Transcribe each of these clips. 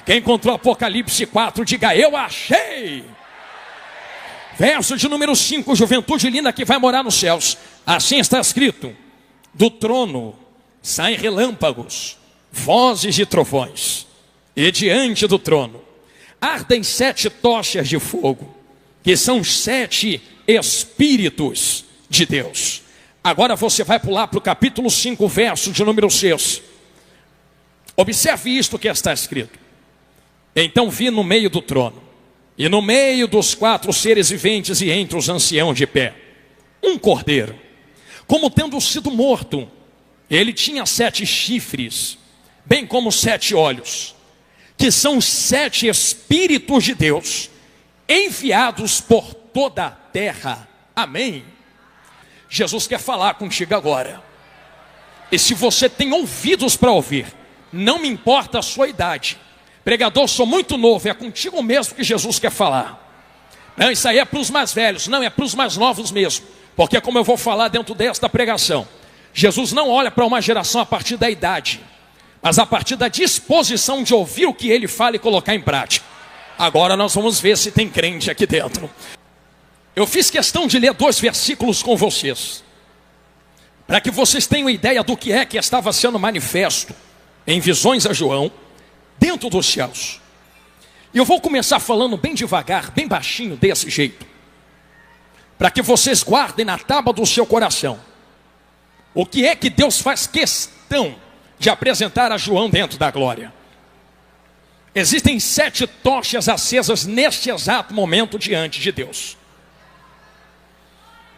Quem encontrou Apocalipse 4, diga: eu achei. Verso de número 5, juventude linda que vai morar nos céus. Assim está escrito: do trono saem relâmpagos, vozes de trovões, e diante do trono ardem 7 tochas de fogo, que são 7 Espíritos de Deus. Agora você vai pular para o capítulo 5, verso de número 6. Observe isto que está escrito: então vi no meio do trono, e no meio dos 4 seres viventes e entre os anciãos de pé, um cordeiro, como tendo sido morto. Ele tinha 7 chifres, bem como 7 olhos, que são 7 Espíritos de Deus, enviados por toda a terra. Amém? Jesus quer falar contigo agora. E se você tem ouvidos para ouvir, não me importa a sua idade. Pregador, sou muito novo, é contigo mesmo que Jesus quer falar. Não, isso aí é para os mais velhos, não, é para os mais novos mesmo. Porque como eu vou falar dentro desta pregação, Jesus não olha para uma geração a partir da idade, mas a partir da disposição de ouvir o que ele fala e colocar em prática. Agora nós vamos ver se tem crente aqui dentro. Eu fiz questão de ler 2 versículos com vocês, para que vocês tenham ideia do que é que estava sendo manifesto em visões a João, dentro dos céus. E eu vou começar falando bem devagar, bem baixinho, desse jeito, para que vocês guardem na tábua do seu coração o que é que Deus faz questão de apresentar a João dentro da glória. Existem 7 tochas acesas neste exato momento diante de Deus.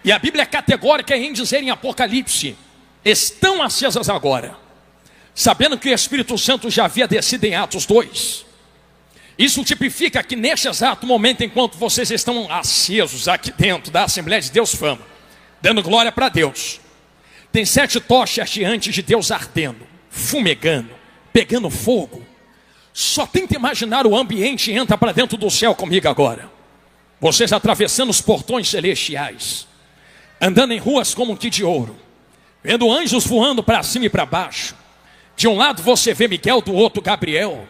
E a Bíblia é categórica em dizer em Apocalipse: estão acesas agora, sabendo que o Espírito Santo já havia descido em Atos 2. Isso tipifica que neste exato momento, enquanto vocês estão acesos aqui dentro da Assembleia de Deus Fama, dando glória para Deus, tem 7 tochas diante de Deus ardendo, fumegando, pegando fogo. Só tenta imaginar o ambiente e entra para dentro do céu comigo agora. Vocês atravessando os portões celestiais, andando em ruas como que de ouro, vendo anjos voando para cima e para baixo. De um lado você vê Miguel, do outro Gabriel.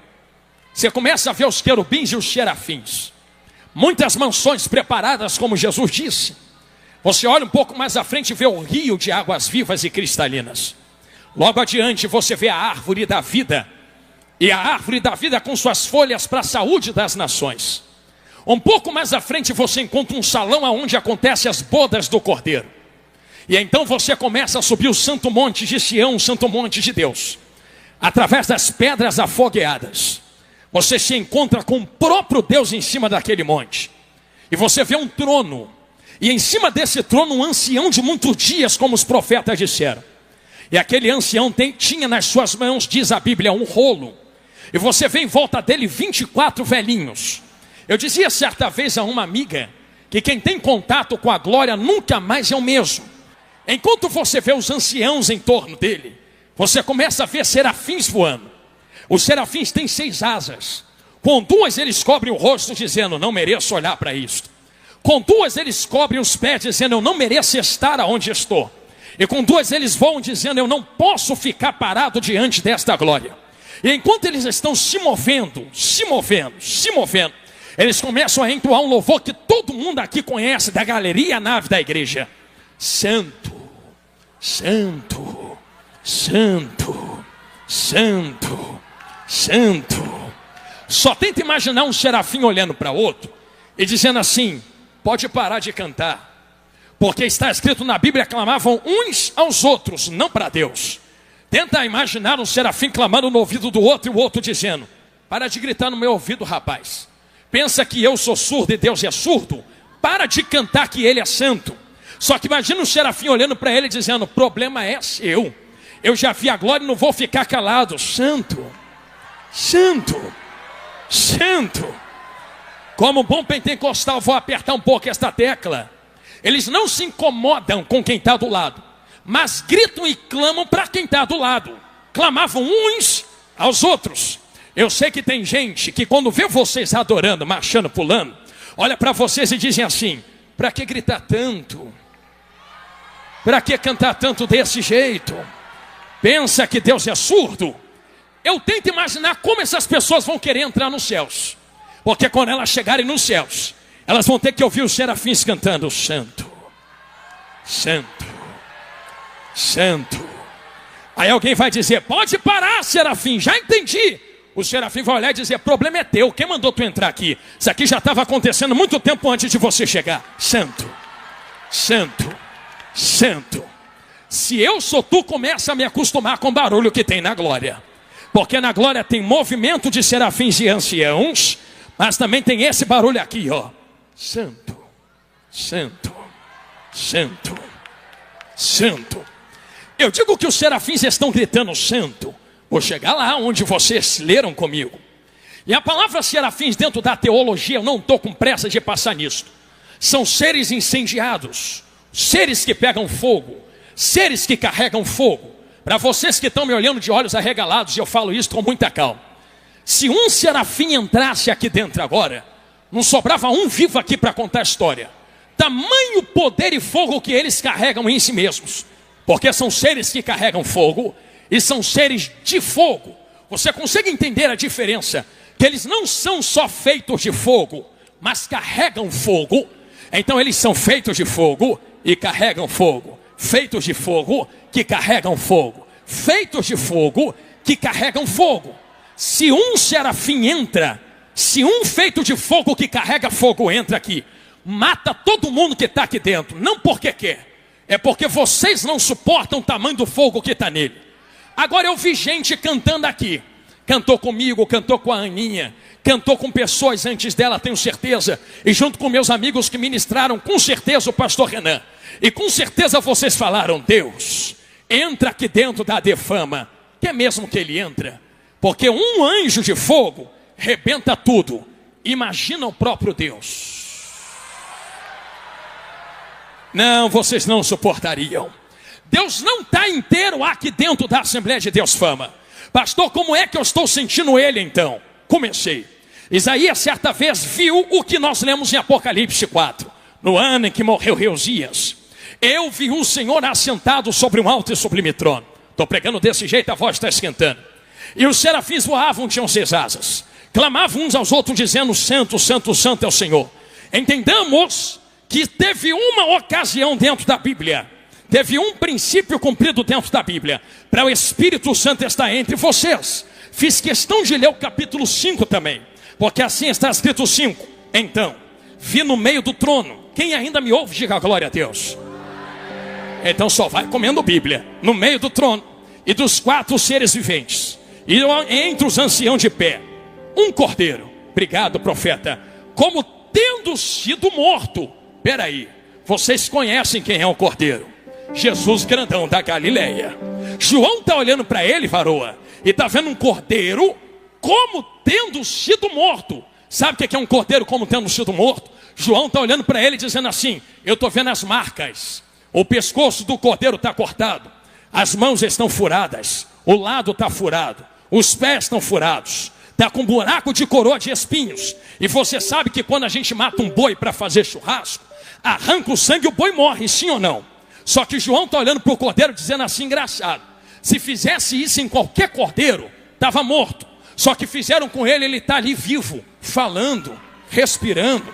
Você começa a ver os querubins e os serafins. Muitas mansões preparadas, como Jesus disse. Você olha um pouco mais à frente e vê o rio de águas vivas e cristalinas. Logo adiante você vê a árvore da vida. E a árvore da vida com suas folhas para a saúde das nações. Um pouco mais à frente você encontra um salão onde acontecem as bodas do Cordeiro. E então você começa a subir o santo monte de Sião, o santo monte de Deus. Através das pedras afogueadas, você se encontra com o próprio Deus em cima daquele monte. E você vê um trono. E em cima desse trono um ancião de muitos dias, como os profetas disseram. E aquele ancião tinha nas suas mãos, diz a Bíblia, um rolo. E você vê em volta dele 24 velhinhos. Eu dizia certa vez a uma amiga que quem tem contato com a glória nunca mais é o mesmo. Enquanto você vê os anciãos em torno dele, você começa a ver serafins voando. Os serafins têm 6 asas. Com 2 eles cobrem o rosto dizendo: não mereço olhar para isto. Com 2 eles cobrem os pés dizendo: eu não mereço estar aonde estou. E com 2 eles voam dizendo: eu não posso ficar parado diante desta glória. E enquanto eles estão se movendo, eles começam a entoar um louvor que todo mundo aqui conhece, da galeria nave da igreja: Santo, Santo, Santo, Santo, Santo. Só tenta imaginar um serafim olhando para outro e dizendo assim: pode parar de cantar, porque está escrito na Bíblia, clamavam uns aos outros, não para Deus. Tenta imaginar um serafim clamando no ouvido do outro e o outro dizendo: para de gritar no meu ouvido, rapaz. Pensa que eu sou surdo e Deus é surdo? Para de cantar que ele é santo. Só que imagina um serafim olhando para ele dizendo: problema é seu. Eu já vi a glória e não vou ficar calado. Santo, santo, santo. Como bom pentecostal, vou apertar um pouco esta tecla. Eles não se incomodam com quem está do lado, mas gritam e clamam para quem está do lado. Clamavam uns aos outros. Eu sei que tem gente que quando vê vocês adorando, marchando, pulando, olha para vocês e dizem assim: para que gritar tanto? Para que cantar tanto desse jeito? Pensa que Deus é surdo? eu tento imaginar como essas pessoas vão querer entrar nos céus. Porque quando elas chegarem nos céus, elas vão ter que ouvir os serafins cantando: Santo, Santo, Santo. Aí alguém vai dizer: pode parar, serafim, já entendi. O serafim vai olhar e dizer: problema é teu, quem mandou tu entrar aqui? Isso aqui já estava acontecendo muito tempo antes de você chegar. Santo, Santo, Santo. Se eu sou tu, começa a me acostumar com o barulho que tem na glória. Porque na glória tem movimento de serafins e anciãos, mas também tem esse barulho aqui, ó. Santo, Santo, Santo, Santo. Eu digo que os serafins estão gritando santo. Vou chegar lá onde vocês leram comigo. E a palavra serafins dentro da teologia, eu não estou com pressa de passar nisso. São seres incendiados, seres que pegam fogo, seres que carregam fogo. Para vocês que estão me olhando de olhos arregalados, eu falo isso com muita calma. Se um serafim entrasse aqui dentro agora, não sobrava um vivo aqui para contar a história. Tamanho poder e fogo que eles carregam em si mesmos. Porque são seres que carregam fogo e são seres de fogo. Você consegue entender a diferença? Que eles não são só feitos de fogo, mas carregam fogo. Então eles são feitos de fogo e carregam fogo. Feitos de fogo que carregam fogo. Feitos de fogo que carregam fogo. Se um serafim entra, se um feito de fogo que carrega fogo entra aqui, mata todo mundo que está aqui dentro. Não porque quer, é porque vocês não suportam o tamanho do fogo que está nele. Agora eu vi gente cantando aqui. Cantou comigo, cantou com a Aninha, cantou com pessoas antes dela, tenho certeza. E junto com meus amigos que ministraram, com certeza o pastor Renan. E com certeza vocês falaram: Deus, entra aqui dentro da Adefama. Que é mesmo que ele entra. Porque um anjo de fogo rebenta tudo. Imagina o próprio Deus. Não, vocês não suportariam. Deus não está inteiro aqui dentro da Assembleia de Deus Fama. Pastor, como é que eu estou sentindo ele então? Comecei. Isaías certa vez viu o que nós lemos em Apocalipse 4. No ano em que morreu Reusias. Eu vi o Senhor assentado sobre um alto e sublime trono. Estou pregando desse jeito, a voz está esquentando. E os serafins voavam, tinham 6 asas. Clamavam uns aos outros dizendo: Santo, Santo, Santo é o Senhor. Entendamos que teve uma ocasião dentro da Bíblia, teve um princípio cumprido dentro da Bíblia, para o Espírito Santo estar entre vocês. Fiz questão de ler o capítulo 5 também, porque assim está escrito 5. Então, vi no meio do trono. Quem ainda me ouve, diga glória a Deus. Então só vai comendo Bíblia. No meio do trono e dos 4 seres viventes, e entre os anciãos de pé, um cordeiro. Obrigado, profeta. Como tendo sido morto. Peraí, vocês conhecem quem é o cordeiro? Jesus grandão da Galileia. João está olhando para ele, varoa, e está vendo um cordeiro como tendo sido morto. Sabe o que é um cordeiro como tendo sido morto? João está olhando para ele dizendo assim: eu estou vendo as marcas. O pescoço do cordeiro está cortado, as mãos estão furadas, o lado está furado, os pés estão furados, está com um buraco de coroa de espinhos. E você sabe que quando a gente mata um boi para fazer churrasco, arranca o sangue e o boi morre, sim ou não? Só que João está olhando para o cordeiro dizendo assim: engraçado, se fizesse isso em qualquer cordeiro, estava morto. Só que fizeram com ele, ele está ali vivo, falando, respirando,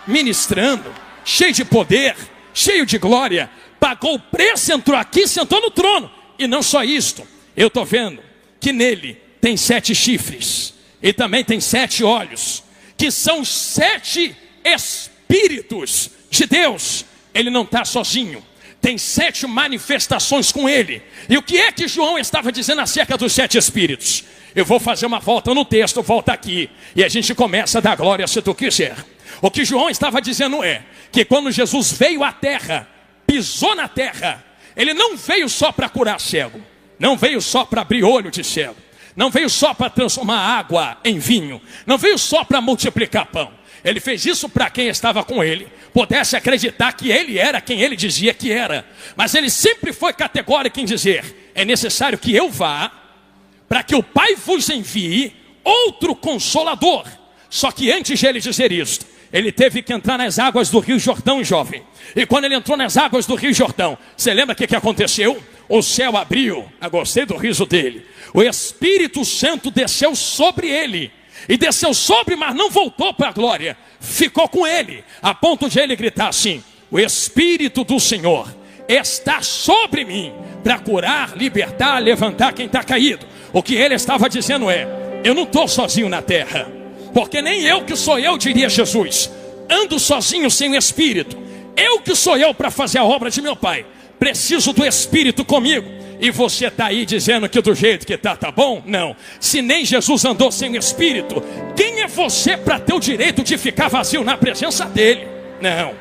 ministrando, cheio de poder, cheio de glória. Pagou o preço, entrou aqui, sentou no trono. E não só isto, eu estou vendo que nele tem 7 chifres e também tem 7 olhos, que são 7 espíritos de Deus. Ele não está sozinho, tem 7 manifestações com ele. E o que é que João estava dizendo acerca dos 7 espíritos? Eu vou fazer uma volta no texto, volta aqui, e a gente começa a dar glória se tu quiser. O que João estava dizendo é que quando Jesus veio à terra, pisou na terra, ele não veio só para curar cego, não veio só para abrir olho de cego, não veio só para transformar água em vinho, não veio só para multiplicar pão. Ele fez isso para quem estava com ele pudesse acreditar que ele era quem ele dizia que era. Mas ele sempre foi categórico em dizer: é necessário que eu vá, para que o Pai vos envie outro Consolador. Só que antes de ele dizer isto, ele teve que entrar nas águas do Rio Jordão, jovem. E quando ele entrou nas águas do Rio Jordão, você lembra o que aconteceu? o céu abriu. Eu gostei do riso dele. O Espírito Santo desceu sobre ele. E desceu sobre, mas não voltou para a glória. Ficou com ele, a ponto de ele gritar assim: o Espírito do Senhor está sobre mim, para curar, libertar, levantar quem está caído. O que ele estava dizendo é: eu não estou sozinho na terra, porque nem eu que sou eu, diria Jesus, ando sozinho sem o Espírito. Eu que sou eu para fazer a obra de meu Pai, preciso do Espírito comigo. E você está aí dizendo que do jeito que está, tá bom? Não. Se nem Jesus andou sem o Espírito, quem é você para ter o direito de ficar vazio na presença dele? Não.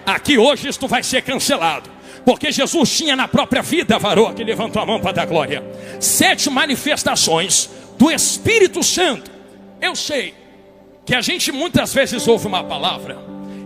Aqui hoje isto vai ser cancelado, porque Jesus tinha na própria vida, varou, que levantou a mão para dar glória, 7 manifestações do Espírito Santo. Eu sei que a gente muitas vezes ouve uma palavra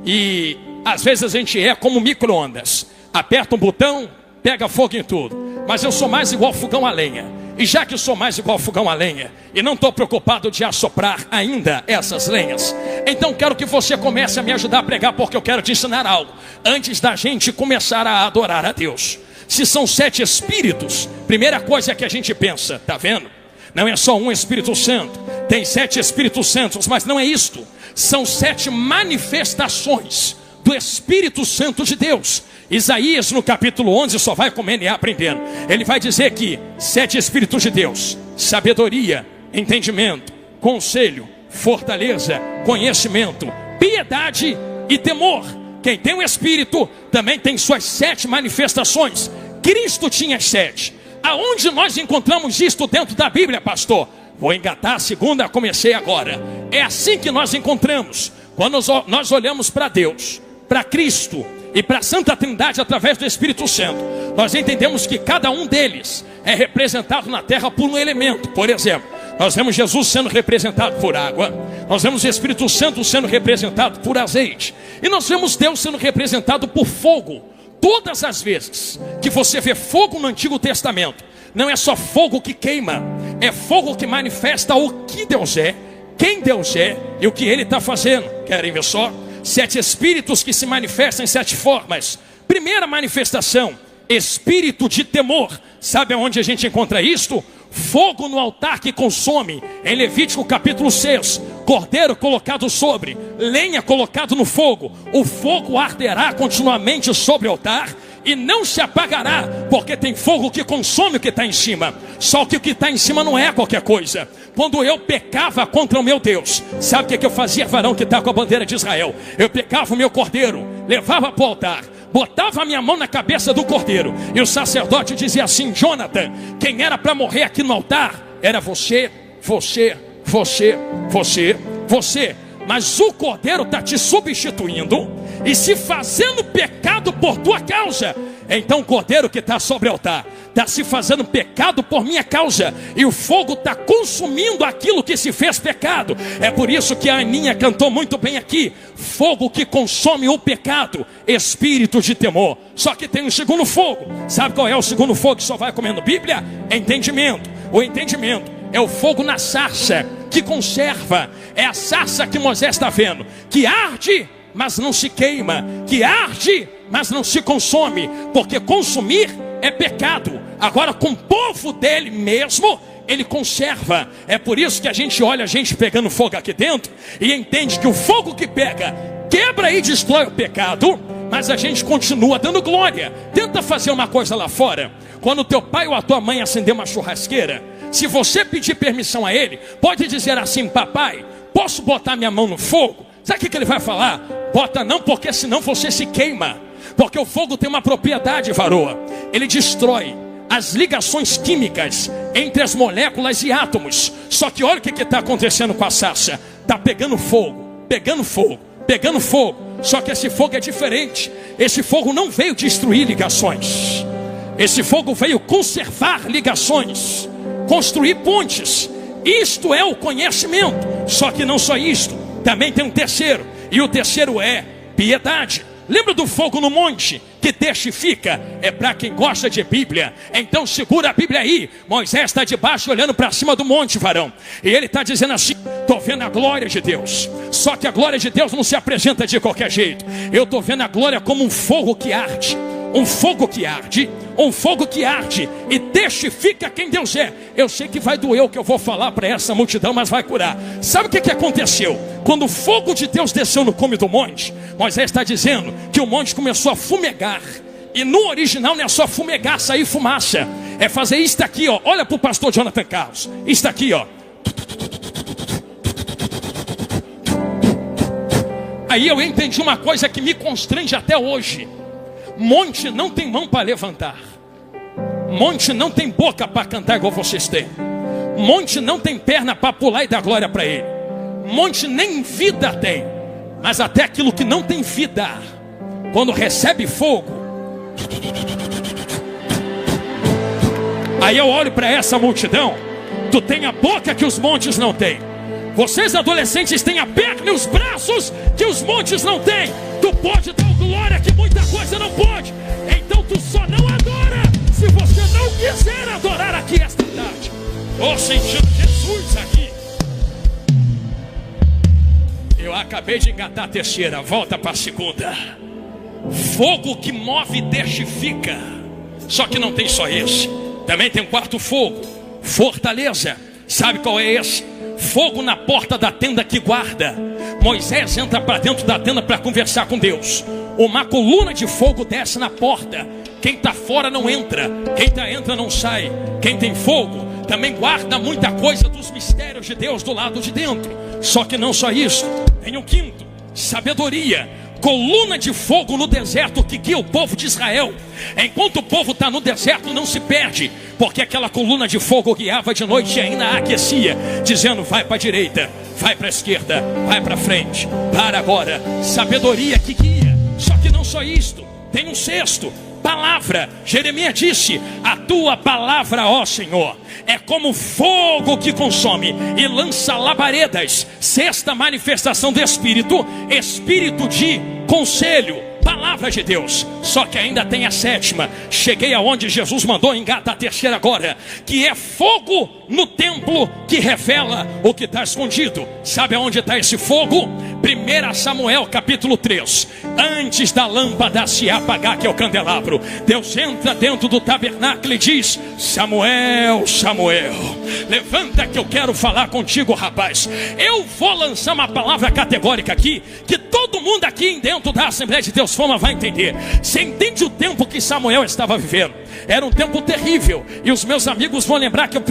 e às vezes a gente é como micro-ondas, aperta um botão, pega fogo em tudo. Mas eu sou mais igual fogão a lenha. E já que sou mais igual fogão a lenha, e não estou preocupado de assoprar ainda essas lenhas, então quero que você comece a me ajudar a pregar, porque eu quero te ensinar algo antes da gente começar a adorar a Deus. Se são 7 espíritos, primeira coisa que a gente pensa, tá vendo? Não é só um Espírito Santo, tem 7 Espíritos Santos, mas não é isto. São 7 manifestações do Espírito Santo de Deus. Isaías no capítulo 11 só vai comendo e aprendendo. Ele vai dizer que 7 Espíritos de Deus: sabedoria, entendimento, conselho, fortaleza, conhecimento, piedade e temor. Quem tem o Espírito também tem suas 7 manifestações. Cristo tinha 7. Aonde nós encontramos isto dentro da Bíblia, pastor? Vou engatar a segunda, comecei agora. É assim que nós encontramos. Quando nós olhamos para Deus, para Cristo e para a Santa Trindade através do Espírito Santo, nós entendemos que cada um deles é representado na terra por um elemento. Por exemplo, nós vemos Jesus sendo representado por água, nós vemos o Espírito Santo sendo representado por azeite, e nós vemos Deus sendo representado por fogo. Todas as vezes que você vê fogo no Antigo Testamento, não é só fogo que queima, é fogo que manifesta o que Deus é, quem Deus é e o que Ele está fazendo. Querem ver só? 7 espíritos que se manifestam em 7 formas. Primeira manifestação: espírito de temor. Sabe aonde a gente encontra isto? Fogo no altar que consome. Em Levítico capítulo 6, cordeiro colocado sobre, lenha colocado no fogo. O fogo arderá continuamente sobre o altar e não se apagará, porque tem fogo que consome o que está em cima. Só que o que está em cima não é qualquer coisa. Quando eu pecava contra o meu Deus, sabe o que eu fazia, varão que está com a bandeira de Israel? Eu pegava o meu cordeiro, levava para o altar, botava a minha mão na cabeça do cordeiro, e o sacerdote dizia assim: Jonathan, quem era para morrer aqui no altar era você, você, você, você, você. Mas o cordeiro está te substituindo e se fazendo pecado por tua causa. Então o cordeiro que está sobre o altar está se fazendo pecado por minha causa, e o fogo está consumindo aquilo que se fez pecado. É por isso que a Aninha cantou muito bem aqui: fogo que consome o pecado, espírito de temor. Só que tem um segundo fogo. Sabe qual é o segundo fogo que só vai comendo Bíblia? Entendimento. O entendimento é o fogo na sarça que conserva. É a sarça que Moisés está vendo, que arde, mas não se queima, que arde, mas não se consome, porque consumir é pecado. Agora, com o povo dele mesmo, ele conserva. É por isso que a gente olha a gente pegando fogo aqui dentro e entende que o fogo que pega quebra e destrói o pecado, mas a gente continua dando glória. Tenta fazer uma coisa lá fora. Quando o teu pai ou a tua mãe acender uma churrasqueira, se você pedir permissão a ele, pode dizer assim: papai, posso botar minha mão no fogo? Sabe o que ele vai falar? Bota não, porque senão você se queima. Porque o fogo tem uma propriedade, varoa: ele destrói as ligações químicas entre as moléculas e átomos. Só que olha o que está acontecendo com a sarça. Está pegando fogo, pegando fogo, pegando fogo. Só que esse fogo é diferente. Esse fogo não veio destruir ligações. Esse fogo veio conservar ligações, construir pontes. Isto é o conhecimento. Só que não só isto, também tem um terceiro. E o terceiro é piedade. Lembra do fogo no monte que testifica? É para quem gosta de Bíblia. Então segura a Bíblia aí. Moisés está debaixo olhando para cima do monte, varão, e ele está dizendo assim: estou vendo a glória de Deus. Só que a glória de Deus não se apresenta de qualquer jeito. Eu estou vendo a glória como um fogo que arde, um fogo que arde, um fogo que arde e testifica quem Deus é. Eu sei que vai doer o que eu vou falar para essa multidão, mas vai curar. Sabe o que aconteceu? Quando o fogo de Deus desceu no cume do monte, Moisés está dizendo que o monte começou a fumegar. E no original não é só fumegar, sair fumaça. É fazer isto aqui, ó. Olha para o pastor Jonathan Carlos. Isto aqui, ó. Aí eu entendi uma coisa que me constrange até hoje. Monte não tem mão para levantar. Monte não tem boca para cantar igual vocês têm. Monte não tem perna para pular e dar glória para ele. Monte nem vida tem. Mas até aquilo que não tem vida, quando recebe fogo, aí eu olho para essa multidão. Tu tem a boca que os montes não têm. Vocês adolescentes têm a perna e os braços que os montes não têm. Tu pode dar glória que muita coisa não pode. Então tu só não adora se você não quiser adorar aqui esta tarde. Estou sentindo Jesus aqui. Eu acabei de engatar a terceira. Volta para a segunda. Fogo que move e testifica. Só que não tem só esse. Também tem um quarto fogo. Fortaleza. Sabe qual é esse? Fogo na porta da tenda que guarda. Moisés entra para dentro da tenda para conversar com Deus. Uma coluna de fogo desce na porta. Quem está fora não entra. Quem está entra não sai. Quem tem fogo também guarda muita coisa dos mistérios de Deus do lado de dentro. Só que não só isso. Tem o quinto. Sabedoria. Coluna de fogo no deserto que guia o povo de Israel. Enquanto o povo está no deserto, não se perde, porque aquela coluna de fogo guiava de noite e ainda aquecia, dizendo: vai para a direita, vai para a esquerda, vai para frente, para agora. Sabedoria que guia. Só que não só isto, tem um sexto. Palavra. Jeremias disse: a tua palavra, ó Senhor, é como fogo que consome e lança labaredas. Sexta manifestação do Espírito, Espírito de conselho, palavra de Deus. Só que ainda tem a sétima. Cheguei aonde Jesus mandou, engata a terceira agora, que é fogo no templo que revela o que está escondido. Sabe aonde está esse fogo? 1 Samuel capítulo 3. Antes da lâmpada se apagar, que é o candelabro, Deus entra dentro do tabernáculo e diz: Samuel, Samuel, levanta que eu quero falar contigo, rapaz. Eu vou lançar uma palavra categórica aqui, que todo mundo aqui dentro da Assembleia de Deus Fama vai entender. Você entende o tempo que Samuel estava vivendo? Era um tempo terrível. E os meus amigos vão lembrar que eu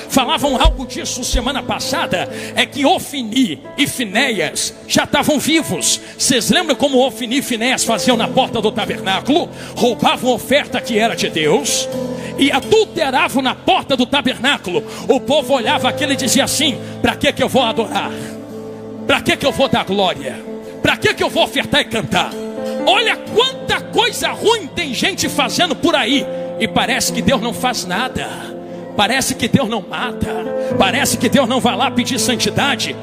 falavam algo disso semana passada. É que Ofni e Finéias já estavam vivos. Vocês lembram como Ofni e Finéias faziam na porta do tabernáculo? Roubavam oferta que era de Deus e adulteravam na porta do tabernáculo. O povo olhava aquilo e dizia assim: para que eu vou adorar? Para que eu vou dar glória? Para que eu vou ofertar e cantar? Olha quanta coisa ruim tem gente fazendo por aí. E parece que Deus não faz nada. Parece que Deus não mata. Parece que Deus não vai lá pedir santidade.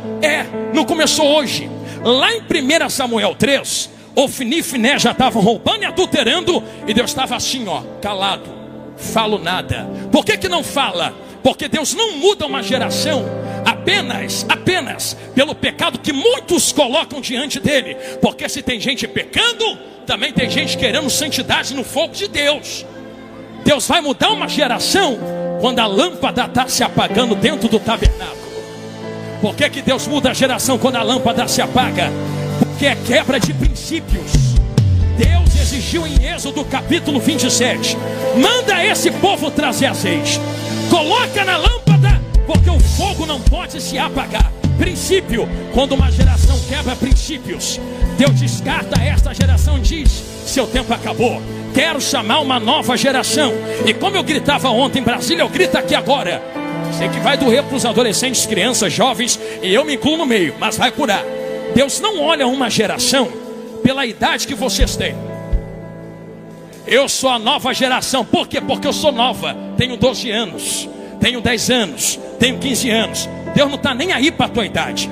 Não começou hoje. Lá em 1 Samuel 3, Ofni e Finéias já estavam roubando e adulterando. E Deus estava assim, ó, calado. Falo nada. Por que não fala? Porque Deus não muda uma geração apenas pelo pecado que muitos colocam diante dele. Porque se tem gente pecando, também tem gente querendo santidade no fogo de Deus. Deus vai mudar uma geração quando a lâmpada está se apagando dentro do tabernáculo. Por que Deus muda a geração quando a lâmpada se apaga? Porque é quebra de princípios. Deus exigiu em Êxodo capítulo 27: manda esse povo trazer azeite, coloca na lâmpada, porque o fogo não pode se apagar. Princípio. Quando uma geração quebra princípios, Deus descarta esta geração e diz: seu tempo acabou, quero chamar uma nova geração. E como eu gritava ontem em Brasília, eu grito aqui agora. Sei que vai doer para os adolescentes, crianças, jovens, e eu me incluo no meio, mas vai curar. Deus não olha uma geração pela idade que vocês têm. Eu sou a nova geração. Por quê? Porque eu sou nova. Tenho 12 anos, tenho 10 anos, tenho 15 anos. Deus não está nem aí para a tua idade.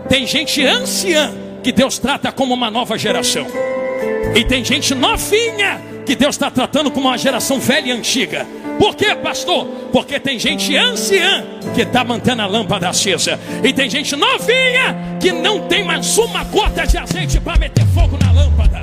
Tem gente anciã que Deus trata como uma nova geração. E tem gente novinha que Deus está tratando como uma geração velha e antiga. Por quê, pastor? Porque tem gente anciã que está mantendo a lâmpada acesa. E tem gente novinha que não tem mais uma gota de azeite para meter fogo na lâmpada.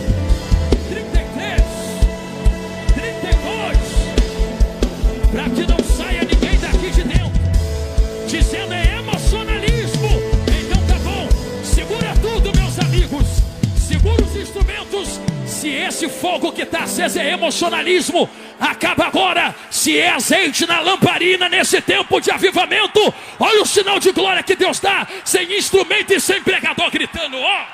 Se esse fogo que está aceso é emocionalismo, acaba agora. Se é azeite na lamparina nesse tempo de avivamento, olha o sinal de glória que Deus dá, sem instrumento e sem pregador gritando, ó.